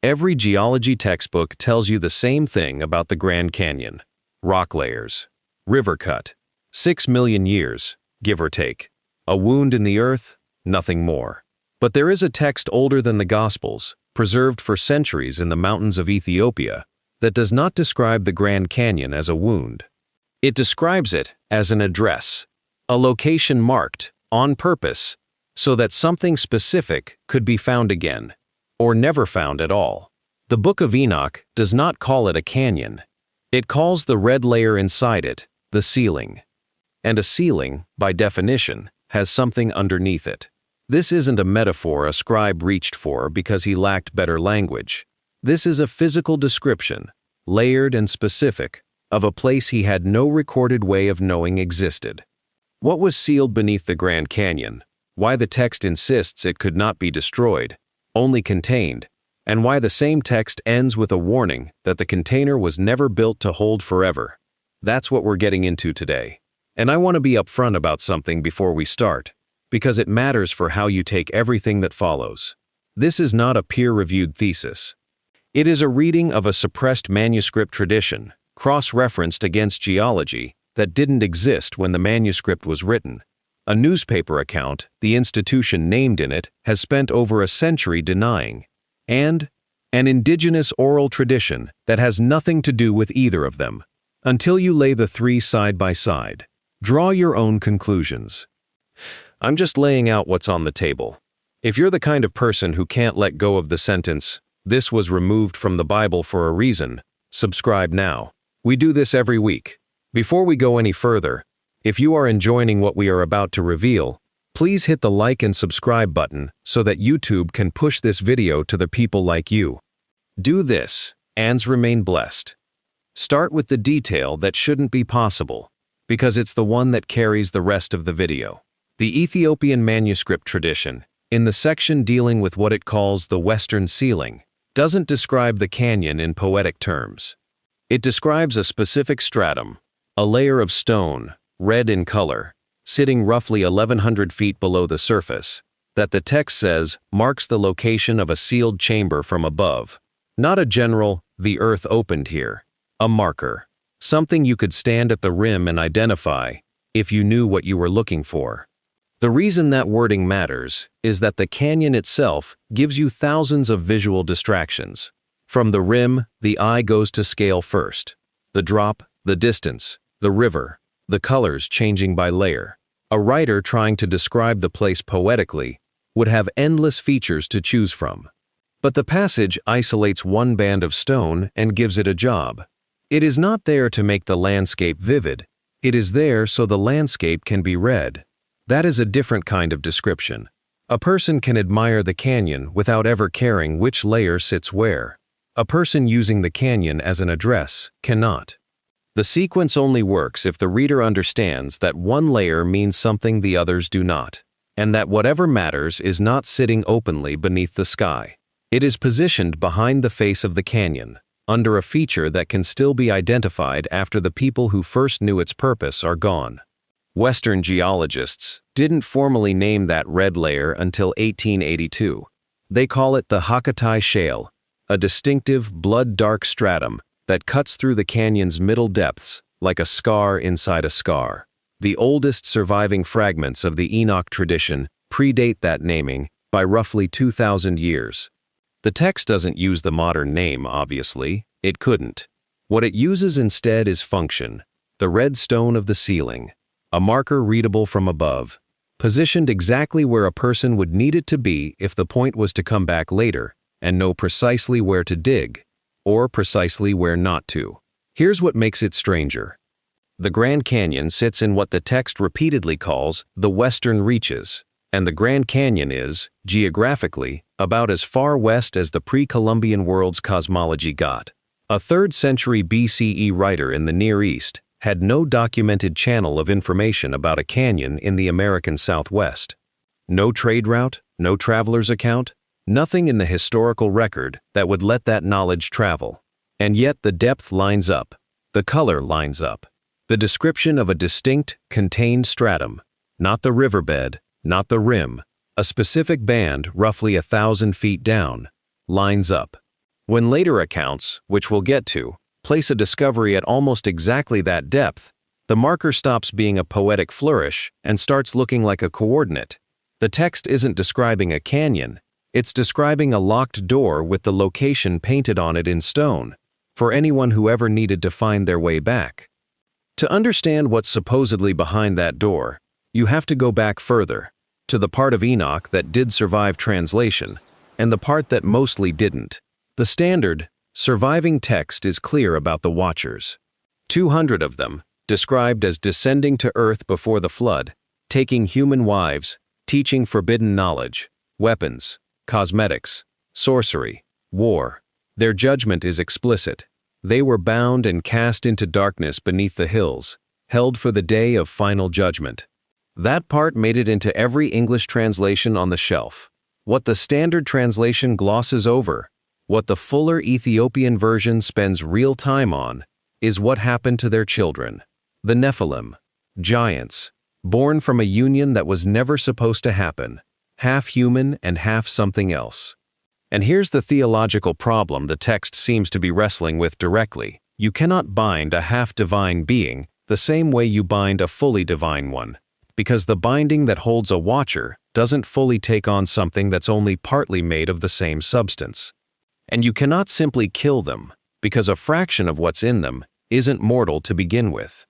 Every geology textbook tells you the same thing about the Grand Canyon. Rock layers. River cut. 6 million years, give or take. A wound in the earth, nothing more. But there is a text older than the Gospels, preserved for centuries in the mountains of Ethiopia, that does not describe the Grand Canyon as a wound. It describes it as an address, a location marked, on purpose, so that something specific could be found again, or never found at all. The Book of Enoch does not call it a canyon. It calls the red layer inside it the ceiling. And a ceiling, by definition, has something underneath it. This isn't a metaphor a scribe reached for because he lacked better language. This is a physical description, layered and specific, of a place he had no recorded way of knowing existed. What was sealed beneath the Grand Canyon? Why the text insists it could not be destroyed, only contained, and why the same text ends with a warning that the container was never built to hold forever. That's what we're getting into today. And I want to be upfront about something before we start, because it matters for how you take everything that follows. This is not a peer-reviewed thesis. It is a reading of a suppressed manuscript tradition, cross-referenced against geology, that didn't exist when the manuscript was written. A newspaper account, the institution named in it, has spent over a century denying, and an indigenous oral tradition that has nothing to do with either of them. Until you lay the three side by side, draw your own conclusions. I'm just laying out what's on the table. If you're the kind of person who can't let go of the sentence, "This was removed from the Bible for a reason," subscribe now. We do this every week. Before we go any further, if you are enjoying what we are about to reveal, please hit the like and subscribe button so that YouTube can push this video to the people like you. Do this, and remain blessed. Start with the detail that shouldn't be possible, because it's the one that carries the rest of the video. The Ethiopian manuscript tradition, in the section dealing with what it calls the Western ceiling, doesn't describe the canyon in poetic terms. It describes a specific stratum, a layer of stone, red in color, sitting roughly 1,100 feet below the surface, that the text says marks the location of a sealed chamber from above. Not a general, "the earth opened here," a marker, something you could stand at the rim and identify if you knew what you were looking for. The reason that wording matters is that the canyon itself gives you thousands of visual distractions. From the rim, the eye goes to scale first. The drop, the distance, the river, the colors changing by layer. A writer trying to describe the place poetically would have endless features to choose from. But the passage isolates one band of stone and gives it a job. It is not there to make the landscape vivid. It is there so the landscape can be read. That is a different kind of description. A person can admire the canyon without ever caring which layer sits where. A person using the canyon as an address cannot. The sequence only works if the reader understands that one layer means something the others do not, and that whatever matters is not sitting openly beneath the sky. It is positioned behind the face of the canyon, under a feature that can still be identified after the people who first knew its purpose are gone. Western geologists didn't formally name that red layer until 1882. They call it the Hakkatai Shale, a distinctive blood-dark stratum that cuts through the canyon's middle depths like a scar inside a scar. The oldest surviving fragments of the Enoch tradition predate that naming by roughly 2,000 years. The text doesn't use the modern name, obviously. It couldn't. What it uses instead is function, the red stone of the ceiling, a marker readable from above, positioned exactly where a person would need it to be if the point was to come back later and know precisely where to dig, or precisely where not to. Here's what makes it stranger. The Grand Canyon sits in what the text repeatedly calls the Western Reaches, and the Grand Canyon is, geographically, about as far west as the pre-Columbian world's cosmology got. A 3rd century BCE writer in the Near East had no documented channel of information about a canyon in the American Southwest. No trade route, no traveler's account, nothing in the historical record that would let that knowledge travel. And yet the depth lines up, the color lines up. The description of a distinct, contained stratum, not the riverbed, not the rim, a specific band roughly 1,000 feet down, lines up. When later accounts, which we'll get to, place a discovery at almost exactly that depth, the marker stops being a poetic flourish and starts looking like a coordinate. The text isn't describing a canyon, it's describing a locked door with the location painted on it in stone, for anyone who ever needed to find their way back. To understand what's supposedly behind that door, you have to go back further, to the part of Enoch that did survive translation, and the part that mostly didn't. The standard, surviving text is clear about the Watchers. 200 of them, described as descending to earth before the flood, taking human wives, teaching forbidden knowledge, weapons, cosmetics, sorcery, war. Their judgment is explicit. They were bound and cast into darkness beneath the hills, held for the day of final judgment. That part made it into every English translation on the shelf. What the standard translation glosses over, what the fuller Ethiopian version spends real time on, is what happened to their children. The Nephilim, giants, born from a union that was never supposed to happen, half human and half something else. And here's the theological problem the text seems to be wrestling with directly. You cannot bind a half-divine being the same way you bind a fully divine one, because the binding that holds a watcher doesn't fully take on something that's only partly made of the same substance. And you cannot simply kill them, because a fraction of what's in them isn't mortal to begin with.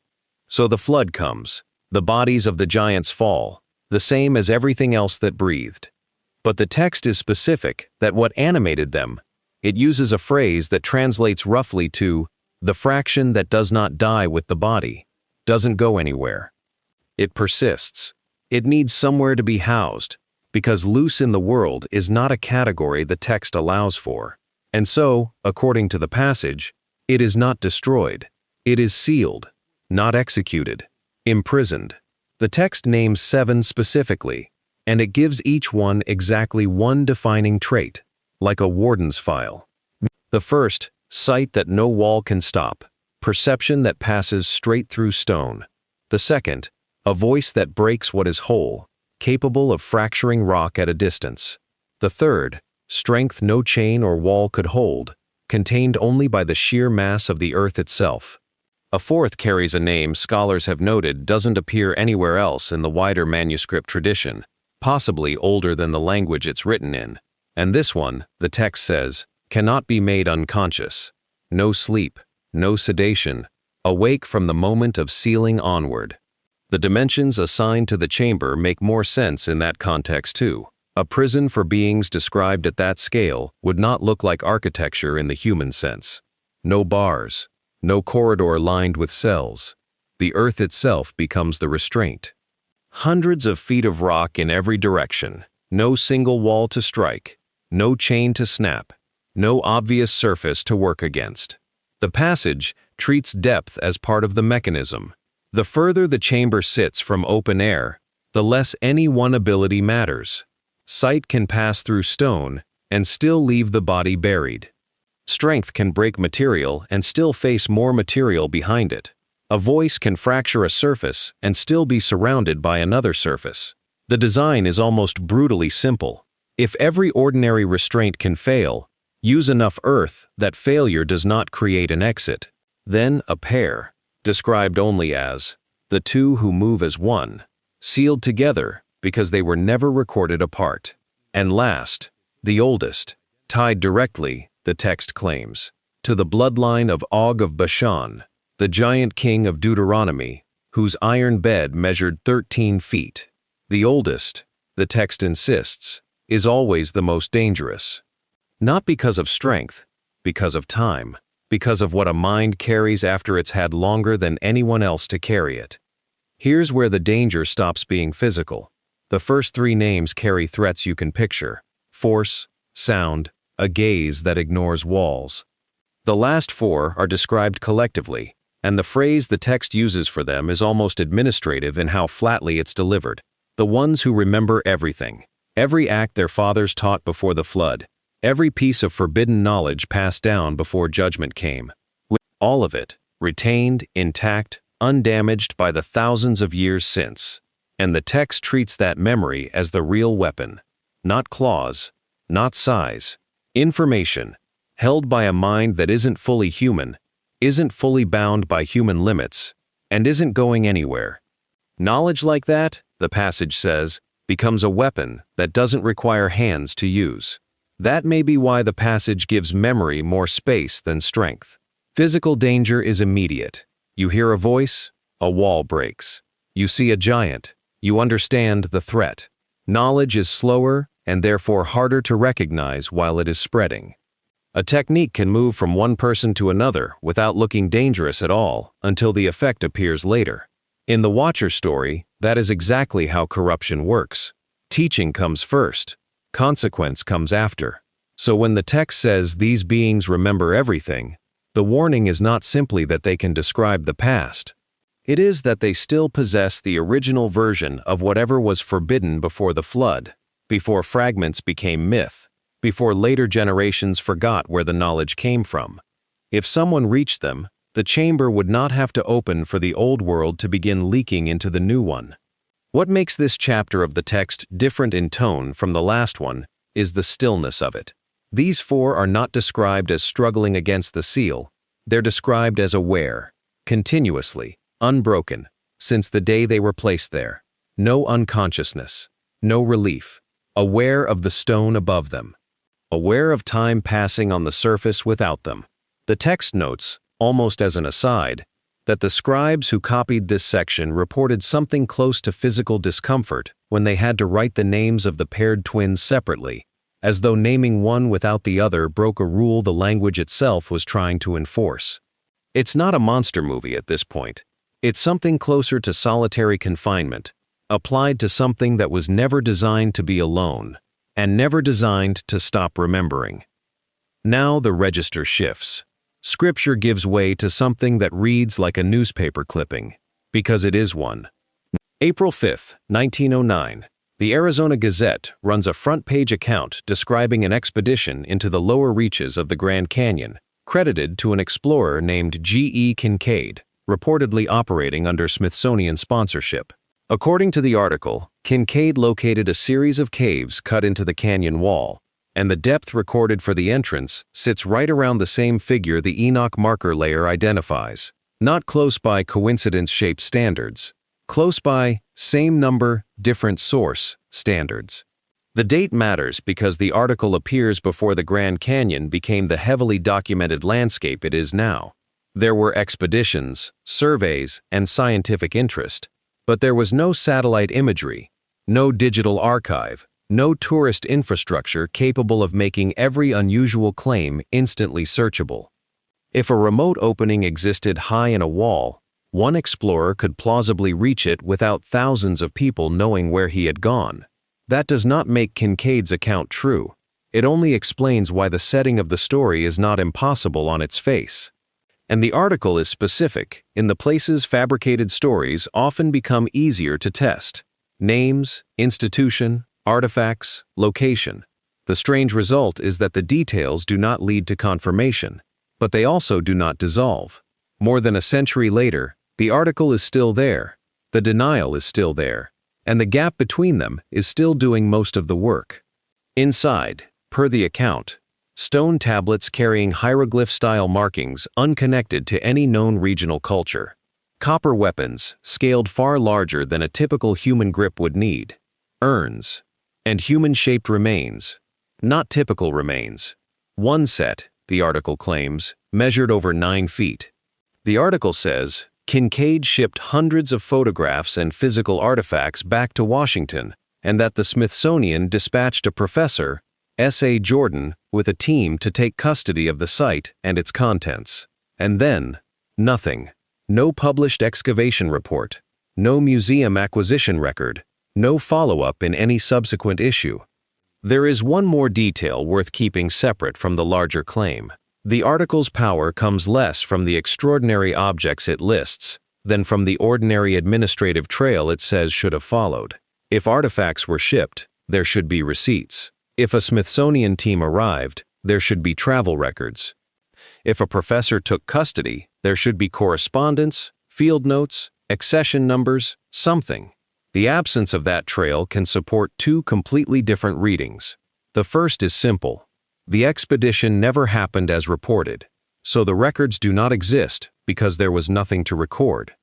So the flood comes, the bodies of the giants fall, the same as everything else that breathed. But the text is specific that what animated them, it uses a phrase that translates roughly to, the fraction that does not die with the body, doesn't go anywhere. It persists. It needs somewhere to be housed, because loose in the world is not a category the text allows for. And so, according to the passage, it is not destroyed. It is sealed, not executed, imprisoned. The text names 7 specifically, and it gives each one exactly one defining trait, like a warden's file. The first, sight that no wall can stop, perception that passes straight through stone. The second, a voice that breaks what is whole, capable of fracturing rock at a distance. The third, strength no chain or wall could hold, contained only by the sheer mass of the earth itself. A fourth carries a name scholars have noted doesn't appear anywhere else in the wider manuscript tradition, possibly older than the language it's written in. And this one, the text says, cannot be made unconscious. No sleep, no sedation, awake from the moment of sealing onward. The dimensions assigned to the chamber make more sense in that context too. A prison for beings described at that scale would not look like architecture in the human sense. No bars, no corridor lined with cells. The earth itself becomes the restraint. Hundreds of feet of rock in every direction, no single wall to strike, no chain to snap, no obvious surface to work against. The passage treats depth as part of the mechanism. The further the chamber sits from open air, the less any one ability matters. Sight can pass through stone and still leave the body buried. Strength can break material and still face more material behind it. A voice can fracture a surface and still be surrounded by another surface. The design is almost brutally simple. If every ordinary restraint can fail, use enough earth that failure does not create an exit. Then a pair, described only as the two who move as one, sealed together because they were never recorded apart. And last, the oldest, tied directly, the text claims, to the bloodline of Og of Bashan, the giant king of Deuteronomy, whose iron bed measured 13 feet. The oldest, the text insists, is always the most dangerous. Not because of strength, because of time, because of what a mind carries after it's had longer than anyone else to carry it. Here's where the danger stops being physical. The first 3 names carry threats you can picture: force, sound, a gaze that ignores walls. The last 4 are described collectively, and the phrase the text uses for them is almost administrative in how flatly it's delivered. The ones who remember everything, every act their fathers taught before the flood, every piece of forbidden knowledge passed down before judgment came. With all of it, retained, intact, undamaged by the thousands of years since. And the text treats that memory as the real weapon. Not claws, not size. Information, held by a mind that isn't fully human, isn't fully bound by human limits, and isn't going anywhere. Knowledge like that, the passage says, becomes a weapon that doesn't require hands to use. That may be why the passage gives memory more space than strength. Physical danger is immediate. You hear a voice, a wall breaks. You see a giant, you understand the threat. Knowledge is slower and therefore harder to recognize while it is spreading. A technique can move from one person to another without looking dangerous at all until the effect appears later. In the Watcher story, that is exactly how corruption works. Teaching comes first, consequence comes after. So when the text says these beings remember everything, the warning is not simply that they can describe the past. It is that they still possess the original version of whatever was forbidden before the flood, before fragments became myth, before later generations forgot where the knowledge came from. If someone reached them, the chamber would not have to open for the old world to begin leaking into the new one. What makes this chapter of the text different in tone from the last one is the stillness of it. These four are not described as struggling against the seal, they're described as aware, continuously, unbroken, since the day they were placed there. No unconsciousness, no relief, aware of the stone above them, aware of time passing on the surface without them. The text notes, almost as an aside, that the scribes who copied this section reported something close to physical discomfort when they had to write the names of the paired twins separately, as though naming one without the other broke a rule the language itself was trying to enforce. It's not a monster movie at this point. It's something closer to solitary confinement, applied to something that was never designed to be alone, and never designed to stop remembering. Now the register shifts. Scripture gives way to something that reads like a newspaper clipping, because it is one. April 5, 1909, the Arizona Gazette runs a front-page account describing an expedition into the lower reaches of the Grand Canyon, credited to an explorer named G.E. Kincaid, reportedly operating under Smithsonian sponsorship. According to the article, Kincaid located a series of caves cut into the canyon wall, and the depth recorded for the entrance sits right around the same figure the Enoch marker layer identifies. Not close by coincidence-shaped standards. Close by same number, different source standards. The date matters because the article appears before the Grand Canyon became the heavily documented landscape it is now. There were expeditions, surveys, and scientific interest, but there was no satellite imagery, no digital archive, no tourist infrastructure capable of making every unusual claim instantly searchable. If a remote opening existed high in a wall, one explorer could plausibly reach it without thousands of people knowing where he had gone. That does not make Kincaid's account true. It only explains why the setting of the story is not impossible on its face. And the article is specific in the places fabricated stories often become easier to test. Names, institution, artifacts, location. The strange result is that the details do not lead to confirmation, but they also do not dissolve. More than a century later, the article is still there, the denial is still there, and the gap between them is still doing most of the work. Inside, per the account, stone tablets carrying hieroglyph-style markings unconnected to any known regional culture. Copper weapons, scaled far larger than a typical human grip would need. Urns. And human-shaped remains. Not typical remains. One set, the article claims, measured over 9 feet. The article says, Kincaid shipped hundreds of photographs and physical artifacts back to Washington, and that the Smithsonian dispatched a professor, S.A. Jordan, with a team to take custody of the site and its contents. And then, nothing. No published excavation report. No museum acquisition record. No follow-up in any subsequent issue. There is one more detail worth keeping separate from the larger claim. The article's power comes less from the extraordinary objects it lists than from the ordinary administrative trail it says should have followed. If artifacts were shipped, there should be receipts. If a Smithsonian team arrived, there should be travel records. If a professor took custody, there should be correspondence, field notes, accession numbers, something. The absence of that trail can support two completely different readings. The first is simple. The expedition never happened as reported, so the records do not exist because there was nothing to record.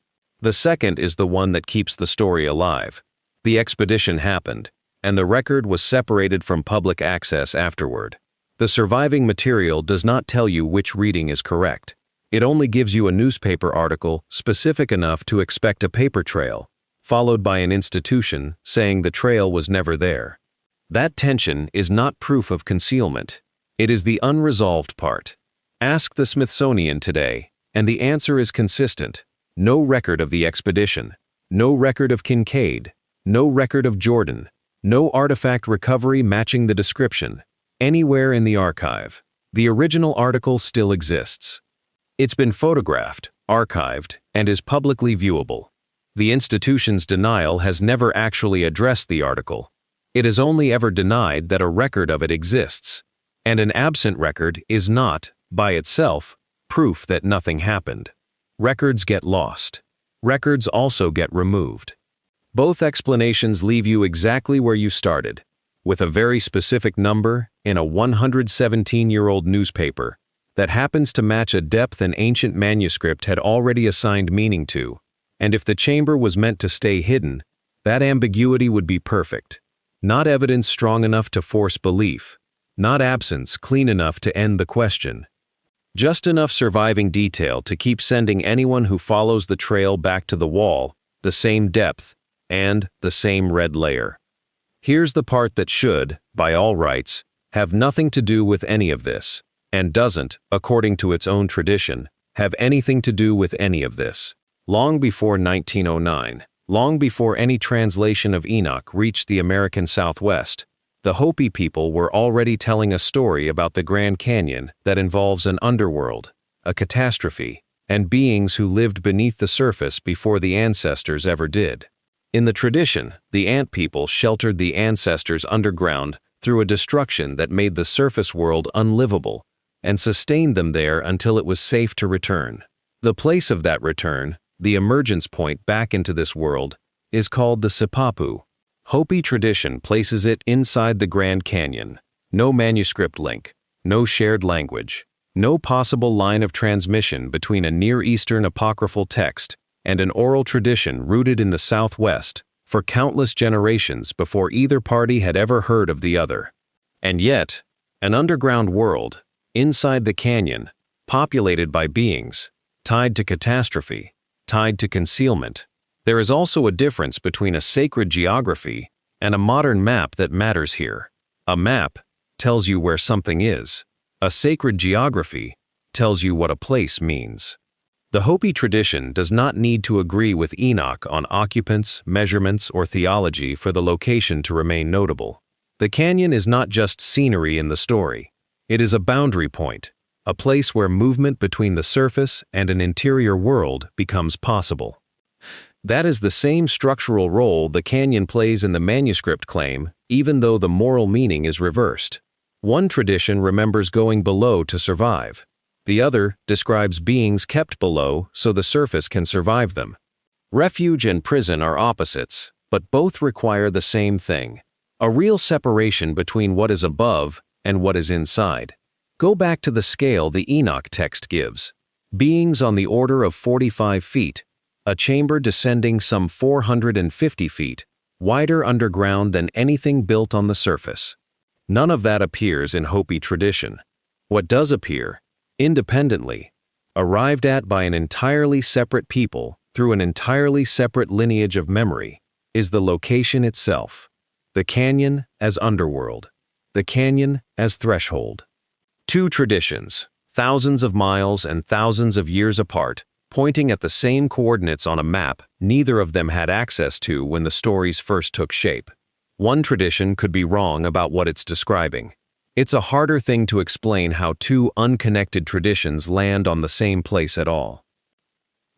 The second is the one that keeps the story alive. The expedition happened, and the record was separated from public access afterward. The surviving material does not tell you which reading is correct. It only gives you a newspaper article specific enough to expect a paper trail, followed by an institution saying the trail was never there. That tension is not proof of concealment. It is the unresolved part. Ask the Smithsonian today, and the answer is consistent. No record of the expedition, no record of Kincaid, no record of Jordan, no artifact recovery matching the description, anywhere in the archive. The original article still exists. It's been photographed, archived, and is publicly viewable. The institution's denial has never actually addressed the article. It has only ever denied that a record of it exists, and an absent record is not, by itself, proof that nothing happened. Records get lost. Records also get removed. Both explanations leave you exactly where you started, with a very specific number in a 117-year-old newspaper that happens to match a depth an ancient manuscript had already assigned meaning to, and if the chamber was meant to stay hidden, that ambiguity would be perfect. Not evidence strong enough to force belief, not absence clean enough to end the question. Just enough surviving detail to keep sending anyone who follows the trail back to the wall, the same depth, and the same red layer. Here's the part that should, by all rights, have nothing to do with any of this, and doesn't, according to its own tradition, have anything to do with any of this. Long before 1909, long before any translation of Enoch reached the American Southwest, the Hopi people were already telling a story about the Grand Canyon that involves an underworld, a catastrophe, and beings who lived beneath the surface before the ancestors ever did. In the tradition, the ant people sheltered the ancestors underground through a destruction that made the surface world unlivable and sustained them there until it was safe to return. The place of that return, the emergence point back into this world, is called the Sipapu. Hopi tradition places it inside the Grand Canyon. No manuscript link, no shared language, no possible line of transmission between a Near Eastern apocryphal text and an oral tradition rooted in the Southwest for countless generations before either party had ever heard of the other. And yet, an underground world, inside the canyon, populated by beings, tied to catastrophe, tied to concealment. There is also a difference between a sacred geography and a modern map that matters here. A map tells you where something is. A sacred geography tells you what a place means. The Hopi tradition does not need to agree with Enoch on occupants, measurements, or theology for the location to remain notable. The canyon is not just scenery in the story. It is a boundary point, a place where movement between the surface and an interior world becomes possible. That is the same structural role the canyon plays in the manuscript claim, even though the moral meaning is reversed. One tradition remembers going below to survive. The other describes beings kept below so the surface can survive them. Refuge and prison are opposites, but both require the same thing: a real separation between what is above and what is inside. Go back to the scale the Enoch text gives. Beings on the order of 45 feet, a chamber descending some 450 feet, wider underground than anything built on the surface. None of that appears in Hopi tradition. What does appear, independently, arrived at by an entirely separate people through an entirely separate lineage of memory, is the location itself. The canyon as underworld. The canyon as threshold. Two traditions, thousands of miles and thousands of years apart, pointing at the same coordinates on a map neither of them had access to when the stories first took shape. One tradition could be wrong about what it's describing. It's a harder thing to explain how two unconnected traditions land on the same place at all.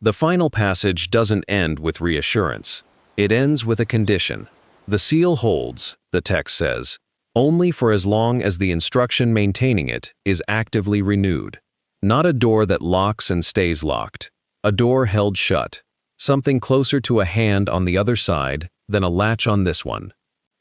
The final passage doesn't end with reassurance. It ends with a condition. The seal holds, the text says, only for as long as the instruction maintaining it is actively renewed. Not a door that locks and stays locked. A door held shut, something closer to a hand on the other side than a latch on this one.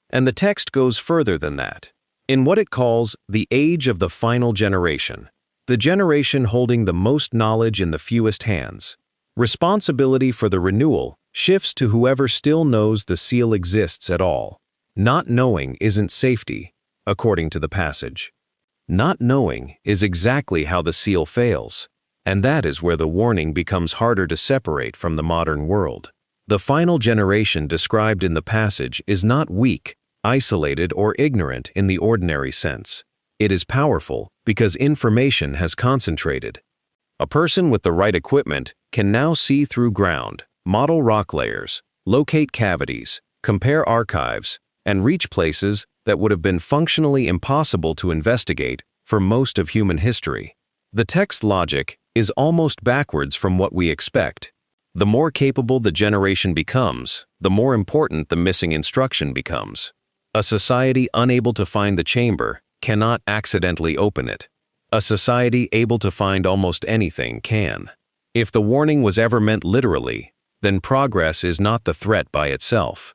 And the text goes further than that. In what it calls the age of the final generation, the generation holding the most knowledge in the fewest hands. Responsibility for the renewal shifts to whoever still knows the seal exists at all. Not knowing isn't safety, according to the passage. Not knowing is exactly how the seal fails, and that is where the warning becomes harder to separate from the modern world. The final generation described in the passage is not weak, isolated, or ignorant in the ordinary sense. It is powerful because information has concentrated. A person with the right equipment can now see through ground, model rock layers, locate cavities, compare archives, and reach places that would have been functionally impossible to investigate for most of human history. The text logic is almost backwards from what we expect. The more capable the generation becomes, the more important the missing instruction becomes. A society unable to find the chamber cannot accidentally open it. A society able to find almost anything can. If the warning was ever meant literally, then progress is not the threat by itself.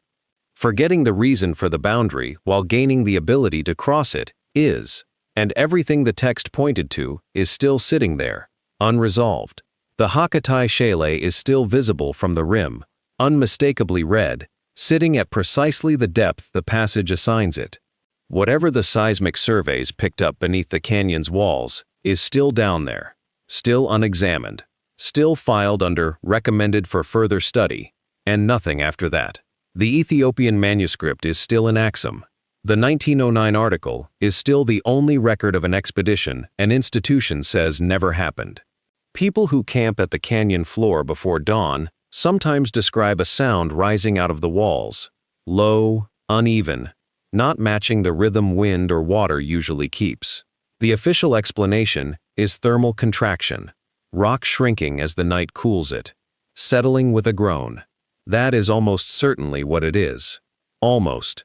Forgetting the reason for the boundary while gaining the ability to cross it is, and everything the text pointed to is still sitting there, unresolved. The Hakkatai Shale is still visible from the rim, unmistakably red, sitting at precisely the depth the passage assigns it. Whatever the seismic surveys picked up beneath the canyon's walls is still down there, still unexamined, still filed under recommended for further study, and nothing after that. The Ethiopian manuscript is still in Axum. The 1909 article is still the only record of an expedition an institution says never happened. People who camp at the canyon floor before dawn sometimes describe a sound rising out of the walls, low, uneven, not matching the rhythm wind or water usually keeps. The official explanation is thermal contraction, rock shrinking as the night cools it, settling with a groan. That is almost certainly what it is. Almost,